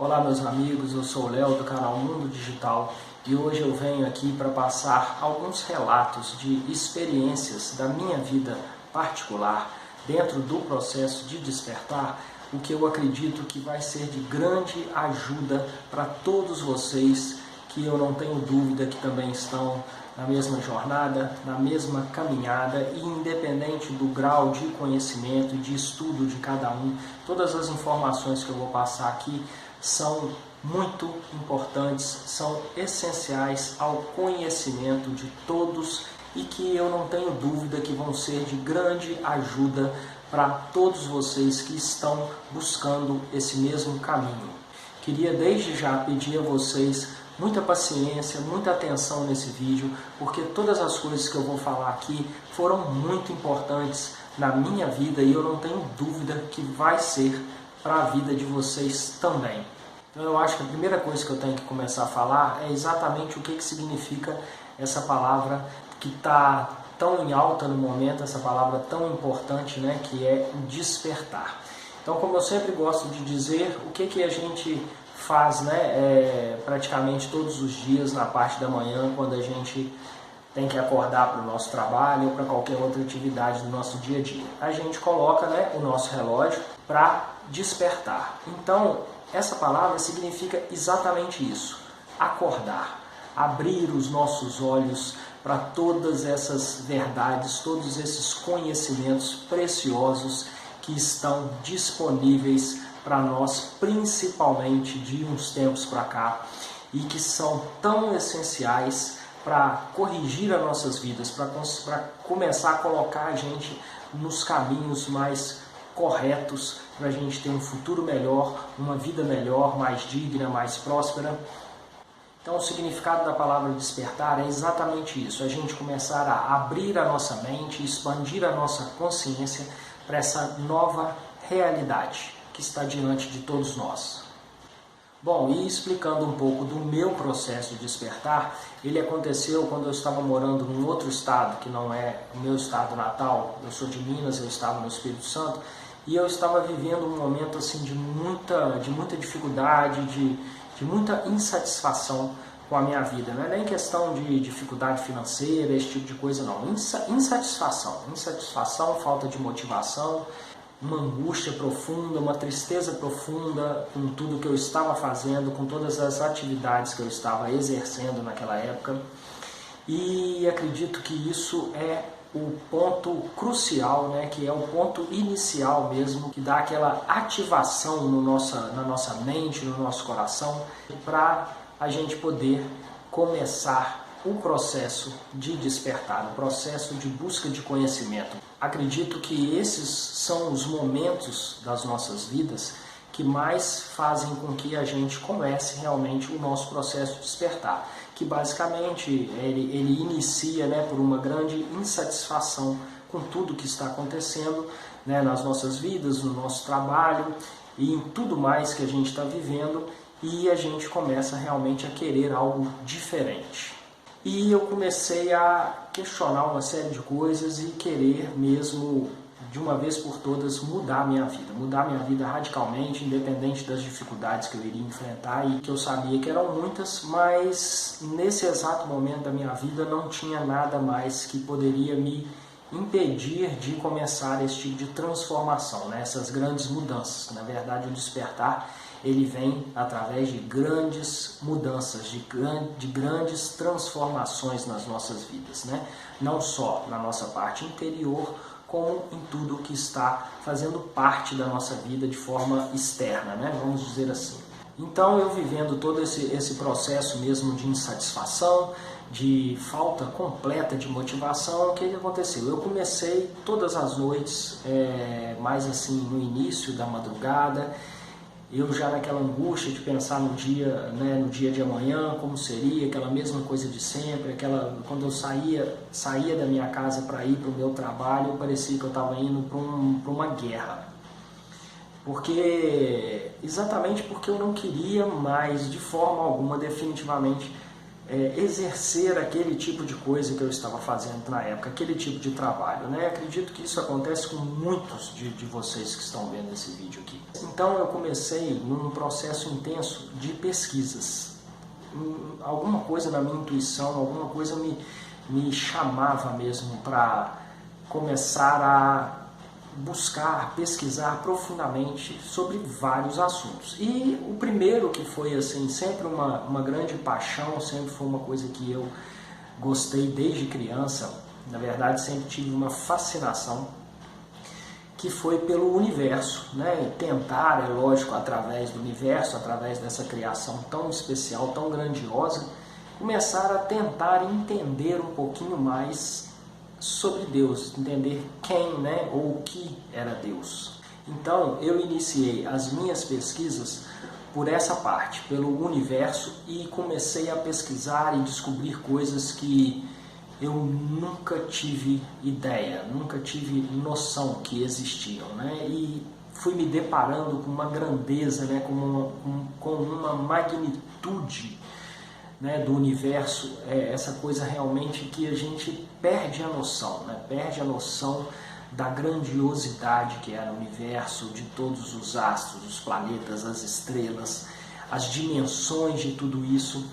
Olá meus amigos, eu sou o Léo do canal Mundo Digital e hoje eu venho aqui para passar alguns relatos de experiências da minha vida particular dentro do processo de despertar, o que eu acredito que vai ser de grande ajuda para todos vocês que eu não tenho dúvida que também estão na mesma jornada, na mesma caminhada e independente do grau de conhecimento e de estudo de cada um, todas as informações que eu vou passar aqui são muito importantes, são essenciais ao conhecimento de todos e que eu não tenho dúvida que vão ser de grande ajuda para todos vocês que estão buscando esse mesmo caminho. Queria desde já pedir a vocês muita paciência, muita atenção nesse vídeo, porque todas as coisas que eu vou falar aqui foram muito importantes na minha vida e eu não tenho dúvida que vai ser para a vida de vocês também. Então eu acho que a primeira coisa que eu tenho que começar a falar é exatamente o que significa essa palavra que está tão em alta no momento, essa palavra tão importante, né, que é despertar. Então, como eu sempre gosto de dizer, o que a gente faz, né, praticamente todos os dias na parte da manhã, quando a gente tem que acordar para o nosso trabalho ou para qualquer outra atividade do nosso dia a dia. A gente coloca, né, o nosso relógio para despertar. Então, essa palavra significa exatamente isso, acordar, abrir os nossos olhos para todas essas verdades, todos esses conhecimentos preciosos que estão disponíveis para nós, principalmente de uns tempos para cá, e que são tão essenciais para corrigir as nossas vidas, para começar a colocar a gente nos caminhos mais corretos, para a gente ter um futuro melhor, uma vida melhor, mais digna, mais próspera. Então o significado da palavra despertar é exatamente isso, a gente começar a abrir a nossa mente, expandir a nossa consciência para essa nova realidade que está diante de todos nós. Bom, e explicando um pouco do meu processo de despertar, ele aconteceu quando eu estava morando num outro estado, que não é o meu estado natal. Eu sou de Minas, eu estava no Espírito Santo, e eu estava vivendo um momento assim, de muita dificuldade, de muita insatisfação com a minha vida. Não é nem questão de dificuldade financeira, esse tipo de coisa não. Insatisfação, falta de motivação, uma angústia profunda, uma tristeza profunda com tudo que eu estava fazendo, com todas as atividades que eu estava exercendo naquela época. E acredito que isso é o ponto crucial, né, que é o ponto inicial mesmo, que dá aquela ativação na nossa mente, no nosso coração, para a gente poder começar o processo de despertar, o processo de busca de conhecimento. Acredito que esses são os momentos das nossas vidas que mais fazem com que a gente comece realmente o nosso processo de despertar, que basicamente ele inicia, né, por uma grande insatisfação com tudo que está acontecendo, né, nas nossas vidas, no nosso trabalho e em tudo mais que a gente está vivendo, e a gente começa realmente a querer algo diferente. E eu comecei a questionar uma série de coisas e querer mesmo, de uma vez por todas, mudar minha vida radicalmente, independente das dificuldades que eu iria enfrentar e que eu sabia que eram muitas, mas nesse exato momento da minha vida não tinha nada mais que poderia me impedir de começar esse tipo de transformação, né? Essas grandes mudanças. Na verdade, o despertar ele vem através de grandes mudanças, de grandes transformações nas nossas vidas, né? Não só na nossa parte interior, como em tudo que está fazendo parte da nossa vida de forma externa, né? Vamos dizer assim. Então eu vivendo todo esse processo mesmo de insatisfação, de falta completa de motivação, o que aconteceu? Eu comecei todas as noites, mais assim no início da madrugada, eu já naquela angústia de pensar no dia, né, no dia de amanhã, como seria, aquela mesma coisa de sempre, quando eu saía da minha casa para ir para o meu trabalho, parecia que eu estava indo para uma guerra. Exatamente porque eu não queria mais, de forma alguma, definitivamente, exercer aquele tipo de coisa que eu estava fazendo na época, aquele tipo de trabalho, né? Acredito que isso acontece com muitos de vocês que estão vendo esse vídeo aqui. Então eu comecei num processo intenso de pesquisas. Alguma coisa na minha intuição, alguma coisa me chamava mesmo para começar a buscar, pesquisar profundamente sobre vários assuntos. E o primeiro, que foi assim, sempre uma grande paixão, sempre foi uma coisa que eu gostei desde criança, na verdade sempre tive uma fascinação, que foi pelo universo, né? E tentar, é lógico, através do universo, através dessa criação tão especial, tão grandiosa, começar a tentar entender um pouquinho mais sobre Deus, entender quem, né, ou o que era Deus. Então eu iniciei as minhas pesquisas por essa parte, pelo universo, e comecei a pesquisar e descobrir coisas que eu nunca tive ideia, nunca tive noção que existiam, né? E fui me deparando com uma grandeza, né, com uma magnitude, né, do universo, essa coisa realmente que a gente perde a noção, né? Perde a noção da grandiosidade que era o universo, de todos os astros, os planetas, as estrelas, as dimensões de tudo isso.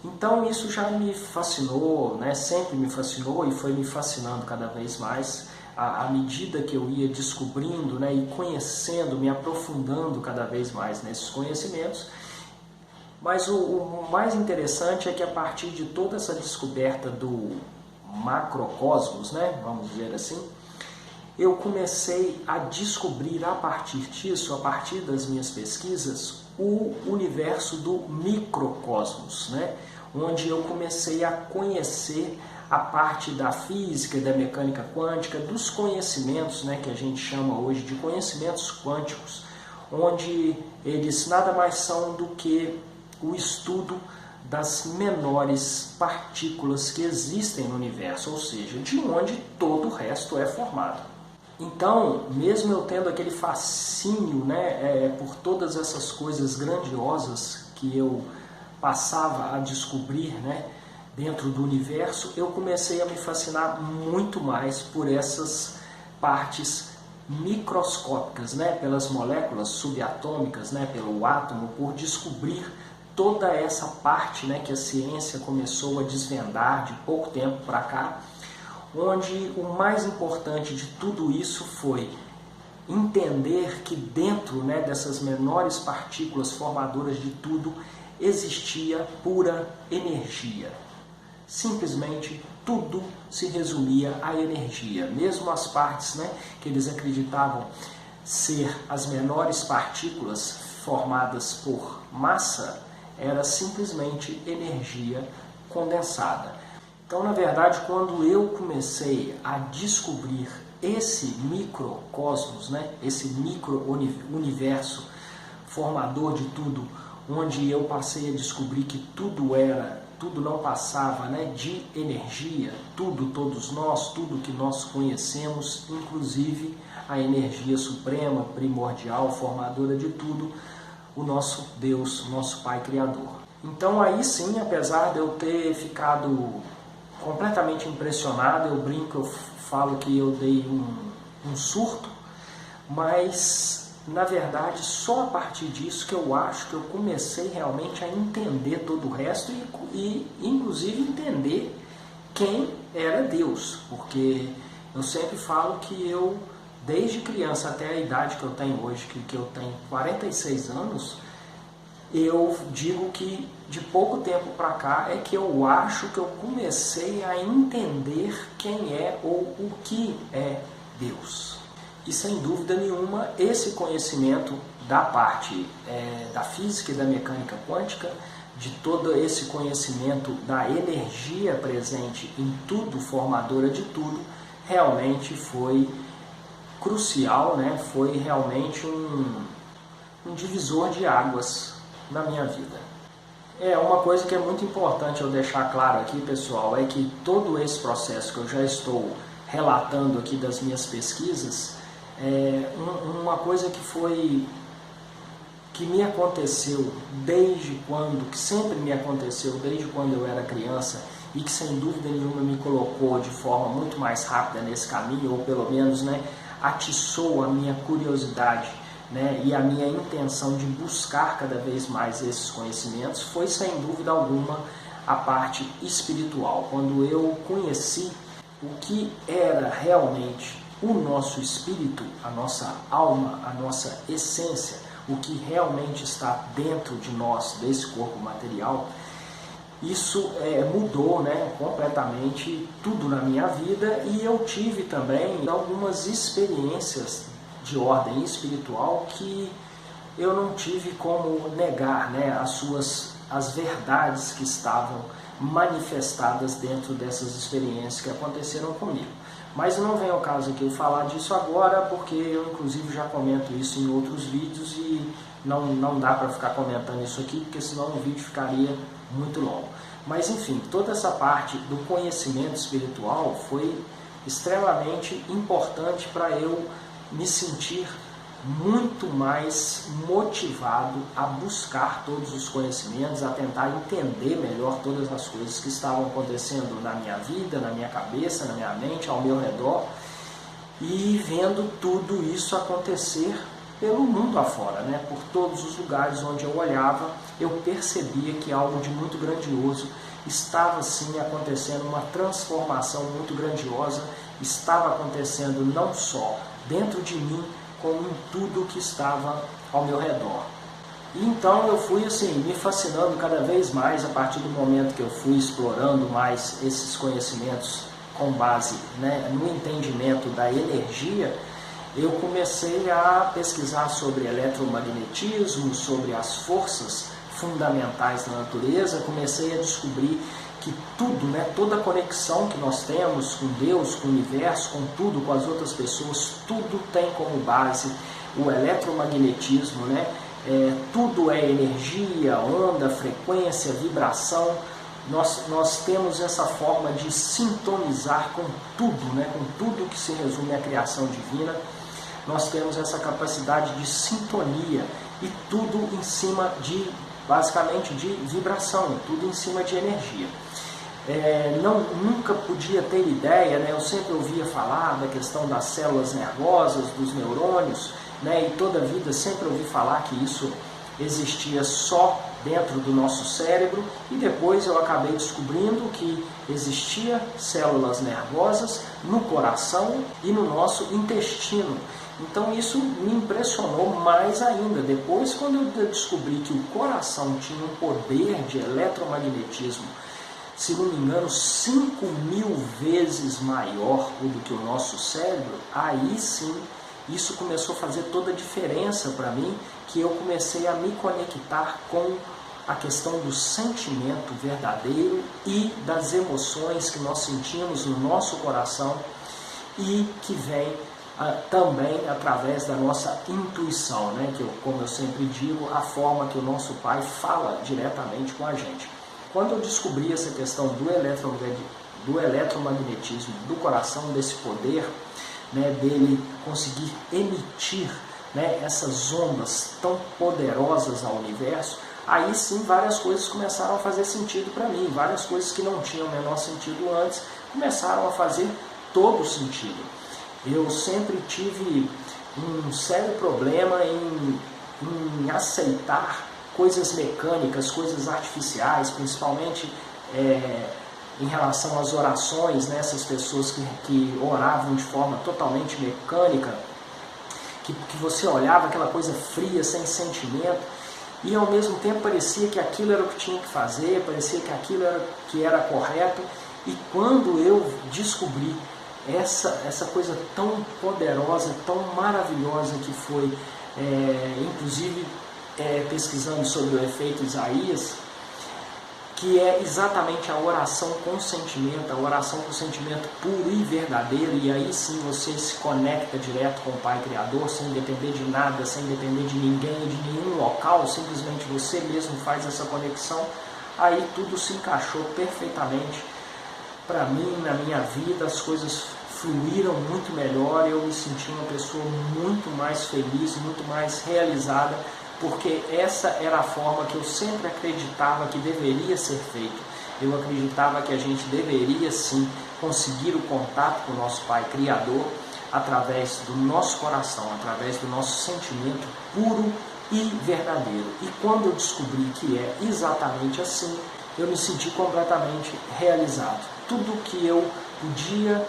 Então isso já me fascinou, né? Sempre me fascinou e foi me fascinando cada vez mais à medida que eu ia descobrindo, né, e conhecendo, me aprofundando cada vez mais nesses conhecimentos. Mas o mais interessante é que a partir de toda essa descoberta do macrocosmos, né, vamos dizer assim, eu comecei a descobrir a partir disso, a partir das minhas pesquisas, o universo do microcosmos, né, onde eu comecei a conhecer a parte da física e da mecânica quântica, dos conhecimentos, né, que a gente chama hoje de conhecimentos quânticos, onde eles nada mais são do que o estudo das menores partículas que existem no universo, ou seja, de onde todo o resto é formado. Então, mesmo eu tendo aquele fascínio, né, por todas essas coisas grandiosas que eu passava a descobrir, né, dentro do universo, eu comecei a me fascinar muito mais por essas partes microscópicas, né, pelas moléculas subatômicas, né, pelo átomo, por descobrir toda essa parte, né, que a ciência começou a desvendar de pouco tempo para cá, onde o mais importante de tudo isso foi entender que dentro, né, dessas menores partículas formadoras de tudo existia pura energia. Simplesmente tudo se resumia à energia, mesmo as partes, né, que eles acreditavam ser as menores partículas formadas por massa, era simplesmente energia condensada. Então, na verdade, quando eu comecei a descobrir esse microcosmos, né, esse micro-universo formador de tudo, onde eu passei a descobrir que tudo não passava, né, de energia, todos nós, tudo que nós conhecemos, inclusive a energia suprema, primordial, formadora de tudo, o nosso Deus, o nosso Pai Criador. Então aí sim, apesar de eu ter ficado completamente impressionado, eu brinco, eu falo que eu dei um surto, mas na verdade só a partir disso que eu acho que eu comecei realmente a entender todo o resto e inclusive entender quem era Deus, porque eu sempre falo que eu, desde criança até a idade que eu tenho hoje, que eu tenho 46 anos, eu digo que de pouco tempo para cá é que eu acho que eu comecei a entender quem é ou o que é Deus. E sem dúvida nenhuma, esse conhecimento da parte da física e da mecânica quântica, de todo esse conhecimento da energia presente em tudo, formadora de tudo, realmente foi crucial, né? Foi realmente um divisor de águas na minha vida. Uma coisa que é muito importante eu deixar claro aqui, pessoal, é que todo esse processo que eu já estou relatando aqui das minhas pesquisas, uma coisa que foi que me aconteceu desde quando, que sempre me aconteceu desde quando eu era criança e que sem dúvida nenhuma me colocou de forma muito mais rápida nesse caminho, ou pelo menos, né, atiçou a minha curiosidade, né, e a minha intenção de buscar cada vez mais esses conhecimentos, foi sem dúvida alguma a parte espiritual. Quando eu conheci o que era realmente o nosso espírito, a nossa alma, a nossa essência, o que realmente está dentro de nós, desse corpo material, isso mudou, né, completamente tudo na minha vida, e eu tive também algumas experiências de ordem espiritual que eu não tive como negar, né, as verdades que estavam manifestadas dentro dessas experiências que aconteceram comigo. Mas não vem ao caso aqui eu falar disso agora, porque eu inclusive já comento isso em outros vídeos e não dá para ficar comentando isso aqui, porque senão o vídeo ficaria muito longo. Mas enfim, toda essa parte do conhecimento espiritual foi extremamente importante para eu me sentir muito mais motivado a buscar todos os conhecimentos, a tentar entender melhor todas as coisas que estavam acontecendo na minha vida, na minha cabeça, na minha mente, ao meu redor, e vendo tudo isso acontecer pelo mundo afora, né? Por todos os lugares onde eu olhava, eu percebia que algo de muito grandioso estava sim acontecendo, uma transformação muito grandiosa estava acontecendo não só dentro de mim, como em tudo que estava ao meu redor. E então eu fui assim, me fascinando cada vez mais a partir do momento que eu fui explorando mais esses conhecimentos com base, né, no entendimento da energia. Eu comecei a pesquisar sobre eletromagnetismo, sobre as forças fundamentais da natureza, comecei a descobrir que tudo, né, toda a conexão que nós temos com Deus, com o universo, com tudo, com as outras pessoas, tudo tem como base o eletromagnetismo, né? Tudo é energia, onda, frequência, vibração. Nós temos essa forma de sintonizar com tudo, né, com tudo que se resume à criação divina. Nós temos essa capacidade de sintonia e tudo em cima de, basicamente, de vibração, tudo em cima de energia. Nunca podia ter ideia, né? Eu sempre ouvia falar da questão das células nervosas, dos neurônios, né? E toda a vida sempre ouvi falar que isso existia só dentro do nosso cérebro, e depois eu acabei descobrindo que existia células nervosas no coração e no nosso intestino. Então isso me impressionou mais ainda. Depois, quando eu descobri que o coração tinha um poder de eletromagnetismo, se não me engano, 5.000 vezes maior do que o nosso cérebro, aí sim, isso começou a fazer toda a diferença para mim, que eu comecei a me conectar com a questão do sentimento verdadeiro e das emoções que nós sentimos no nosso coração e que vem também através da nossa intuição, né? Que como eu sempre digo, a forma que o nosso Pai fala diretamente com a gente. Quando eu descobri essa questão do eletromagnetismo, do coração, desse poder, né, dele conseguir emitir, né, essas ondas tão poderosas ao universo, aí sim várias coisas começaram a fazer sentido para mim, várias coisas que não tinham o menor sentido antes começaram a fazer todo sentido. Eu sempre tive um sério problema em aceitar coisas mecânicas, coisas artificiais, principalmente em relação às orações, né? Essas pessoas que oravam de forma totalmente mecânica, que você olhava aquela coisa fria, sem sentimento, e ao mesmo tempo parecia que aquilo era o que tinha que fazer, parecia que aquilo era que era correto. E quando eu descobri essa coisa tão poderosa, tão maravilhosa que foi, inclusive pesquisando sobre o efeito Isaías, que é exatamente a oração com sentimento, a oração com sentimento puro e verdadeiro, e aí sim você se conecta direto com o Pai Criador, sem depender de nada, sem depender de ninguém, de nenhum local, simplesmente você mesmo faz essa conexão. Aí tudo se encaixou perfeitamente para mim, na minha vida, as coisas fluíram muito melhor, eu me senti uma pessoa muito mais feliz, muito mais realizada, porque essa era a forma que eu sempre acreditava que deveria ser feito. Eu acreditava que a gente deveria sim conseguir o contato com o nosso Pai Criador através do nosso coração, através do nosso sentimento puro e verdadeiro. E quando eu descobri que é exatamente assim, eu me senti completamente realizado. Tudo que eu podia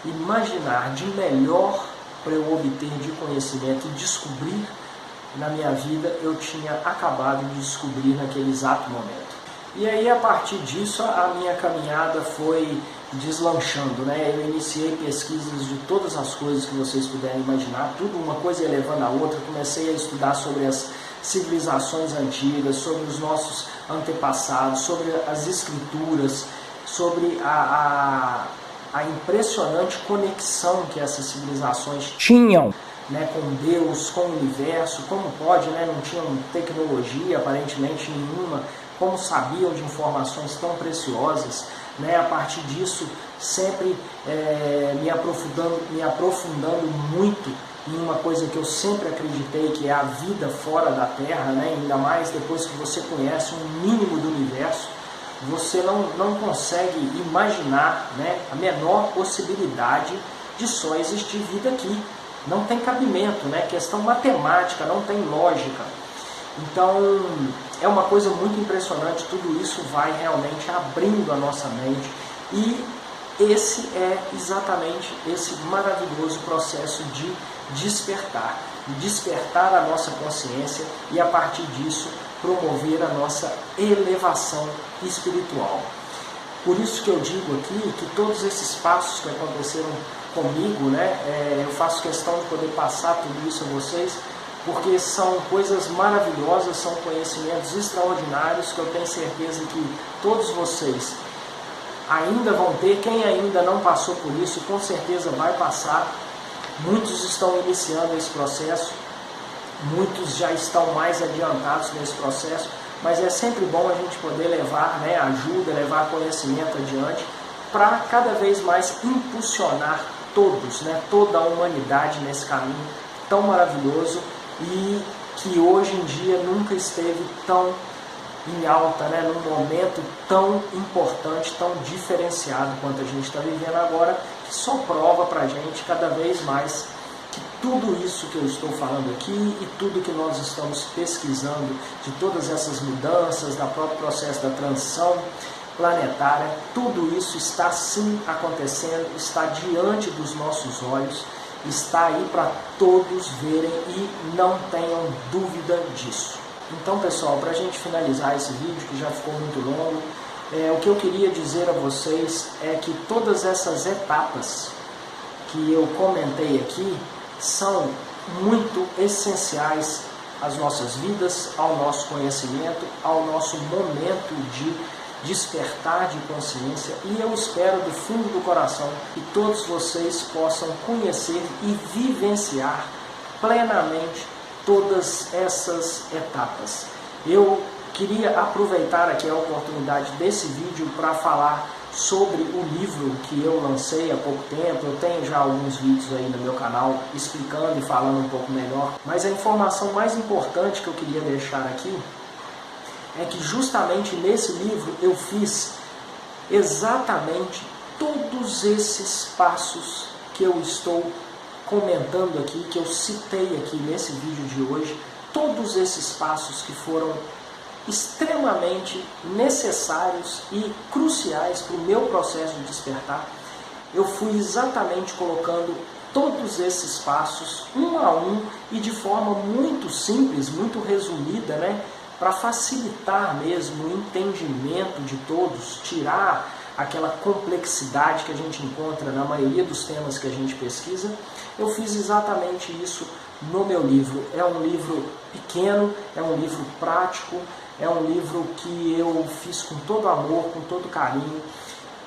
imaginar de melhor para eu obter de conhecimento e descobrir na minha vida, eu tinha acabado de descobrir naquele exato momento. E aí, a partir disso, a minha caminhada foi deslanchando, né? Eu iniciei pesquisas de todas as coisas que vocês puderem imaginar, tudo uma coisa ia levando a outra. Comecei a estudar sobre as civilizações antigas, sobre os nossos antepassados, sobre as escrituras, sobre a impressionante conexão que essas civilizações tinham, né, com Deus, com o universo. Como pode, né? Não tinham tecnologia aparentemente nenhuma, como sabiam de informações tão preciosas, né? A partir disso, sempre me aprofundando muito em uma coisa que eu sempre acreditei, que é a vida fora da Terra, né? Ainda mais depois que você conhece um mínimo do universo, você não consegue imaginar, né, a menor possibilidade de só existir vida aqui. Não tem cabimento, né? Questão matemática, não tem lógica. Então, é uma coisa muito impressionante, tudo isso vai realmente abrindo a nossa mente, e esse é exatamente esse maravilhoso processo de despertar a nossa consciência e, a partir disso, promover a nossa elevação espiritual. Por isso que eu digo aqui que todos esses passos que aconteceram comigo, né, eu faço questão de poder passar tudo isso a vocês, porque são coisas maravilhosas, são conhecimentos extraordinários que eu tenho certeza que todos vocês ainda vão ter. Quem ainda não passou por isso, com certeza vai passar. Muitos estão iniciando esse processo, muitos já estão mais adiantados nesse processo, mas é sempre bom a gente poder levar, né, ajuda, levar conhecimento adiante, para cada vez mais impulsionar todos, né, toda a humanidade nesse caminho tão maravilhoso e que hoje em dia nunca esteve tão em alta, né, num momento tão importante, tão diferenciado quanto a gente está vivendo agora, que só prova para a gente cada vez mais que tudo isso que eu estou falando aqui e tudo que nós estamos pesquisando, de todas essas mudanças, do próprio processo da transição planetária, tudo isso está sim acontecendo, está diante dos nossos olhos, está aí para todos verem e não tenham dúvida disso. Então, pessoal, para a gente finalizar esse vídeo, que já ficou muito longo, o que eu queria dizer a vocês é que todas essas etapas que eu comentei aqui são muito essenciais às nossas vidas, ao nosso conhecimento, ao nosso momento de despertar de consciência, e eu espero do fundo do coração que todos vocês possam conhecer e vivenciar plenamente todas essas etapas. Eu queria aproveitar aqui a oportunidade desse vídeo para falar sobre o livro que eu lancei há pouco tempo. Eu tenho já alguns vídeos aí no meu canal explicando e falando um pouco melhor, mas a informação mais importante que eu queria deixar aqui é que justamente nesse livro eu fiz exatamente todos esses passos que eu estou comentando aqui, que eu citei aqui nesse vídeo de hoje, todos esses passos que foram extremamente necessários e cruciais para o meu processo de despertar. Eu fui exatamente colocando todos esses passos um a um e de forma muito simples, muito resumida, né? Para facilitar mesmo o entendimento de todos, tirar aquela complexidade que a gente encontra na maioria dos temas que a gente pesquisa. Eu fiz exatamente isso no meu livro. É um livro pequeno, é um livro prático, é um livro que eu fiz com todo amor, com todo carinho.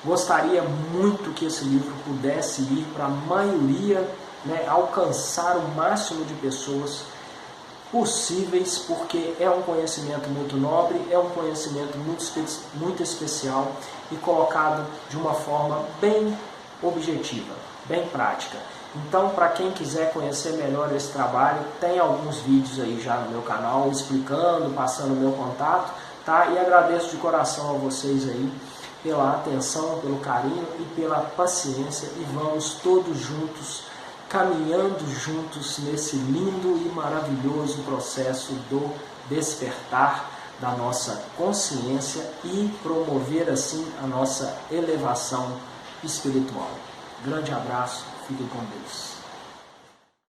Gostaria muito que esse livro pudesse ir para a maioria, né, alcançar o máximo de pessoas possíveis, porque é um conhecimento muito nobre, é um conhecimento muito especial e colocado de uma forma bem objetiva, bem prática. Então, para quem quiser conhecer melhor esse trabalho, tem alguns vídeos aí já no meu canal explicando, passando o meu contato, tá? E agradeço de coração a vocês aí pela atenção, pelo carinho e pela paciência, e vamos todos juntos, caminhando juntos nesse lindo e maravilhoso processo do despertar da nossa consciência e promover assim a nossa elevação espiritual. Grande abraço, fiquem com Deus.